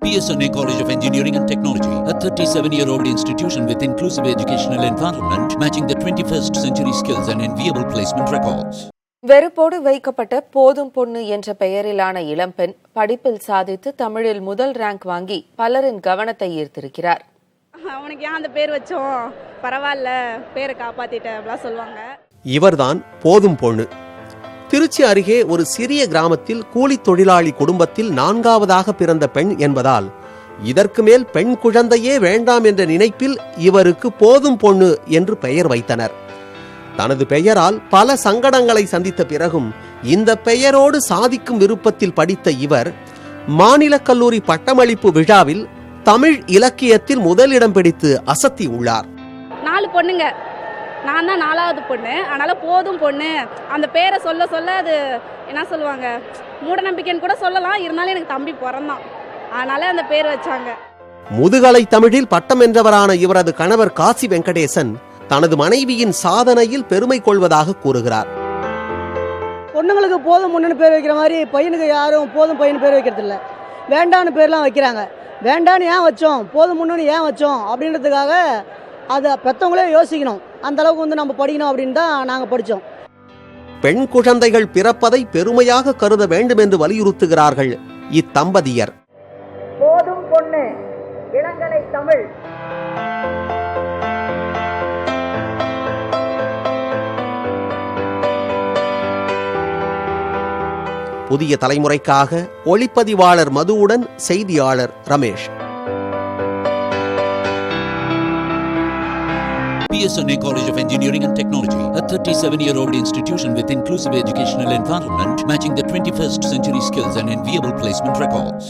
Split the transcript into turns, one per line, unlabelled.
PSNA College of Engineering and Technology, a 37-year-old institution with inclusive educational environment, matching the 21st century skills and enviable placement records.
வெறுப்போடு வைக்கப்பட்ட போதும் பொண்ணு என்ற பெயரிலான இளம்பெண் படிப்பில் சாதித்து தமிழில் முதல் ரேங்க் வாங்கி பலரின் கவனத்தை ஈர்த்திருக்கிறார்.
அவனுக்கு ஏன் அந்த பேர் வச்சோம், பரவாயில்ல பேரை காப்பாத்திட்டேன் அப்படிலாம் சொல்லுவாங்க.
இவர்தான் போதும் பொண்ணு. திருச்சி அருகே ஒரு சிறிய கிராமத்தில் கூலி தொழிலாளி குடும்பத்தில் 4வதாக பிறந்த பெண் என்பதால் இதற்கு மேல் பெண் குழந்தையே வேண்டாம் என்ற நினைப்பில் இவருக்கு போதும் பொண்ணு என்று பெயர் வைத்தனர். தனது பெயரால் பல சங்கடங்களை சந்தித்த பிறகும் இந்த பெயரோடு சாதிக்கும் விருப்பத்தில் படித்த இவர் மாநில கல்லூரி பட்டமளிப்பு விழாவில் தமிழ் இலக்கியத்தில் முதலிடம் பிடித்து அசத்தி உள்ளார்.
4 பொண்ணுங்க, நான் தான் 4வது பொண்ணு. அதனால போதும் பொண்ணு அந்த பேரை சொல்ல சொல்ல அது என்ன சொல்லுவாங்க, மூட நம்பிக்கைன்னு கூட சொல்லலாம். இருந்தாலும் எனக்கு தம்பி பிறந்தான், அதனால அந்த பேர் வச்சாங்க.
முதுகலை தமிழில் பட்டம் வென்றவரான இவரது கணவர் காசி வெங்கடேசன் தனது மனைவியின் சாதனையில் பெருமை கொள்வதாக கூறுகிறார்.
பொண்ணுங்களுக்கு போதும் பொண்ணுன்னு பேர் வைக்கிற மாதிரி பையனுக்கு யாரும் போதும் பையன் பேர் வைக்கிறது இல்லை. வேண்டான்னு பேர்லாம் வைக்கிறாங்க. வேண்டான்னு ஏன் வச்சோம், போதும் பொண்ணுன்னு ஏன் வச்சோம் அப்படின்றதுக்காக அதை பெற்றவங்களே யோசிக்கணும். அந்த அளவுக்கு நம்ம படிக்கணும் அப்படின்னு தான் நாங்கள் படித்தோம்.
பெண் குழந்தைகள் பிறப்பதை பெருமையாக கருத வேண்டும் என்று வலியுறுத்துகிறார்கள் இத்தம்பதியர்.
போதும் பொண்ணு, இளங்கலை தமிழ்.
புதிய தலைமுறைக்காக ஒளிப்பதிவாளர் மதுவுடன் செய்தியாளர் Ramesh.
PSNA College of Engineering and Technology, a 37-year-old institution with inclusive educational environment, matching the 21st century skills and enviable placement records.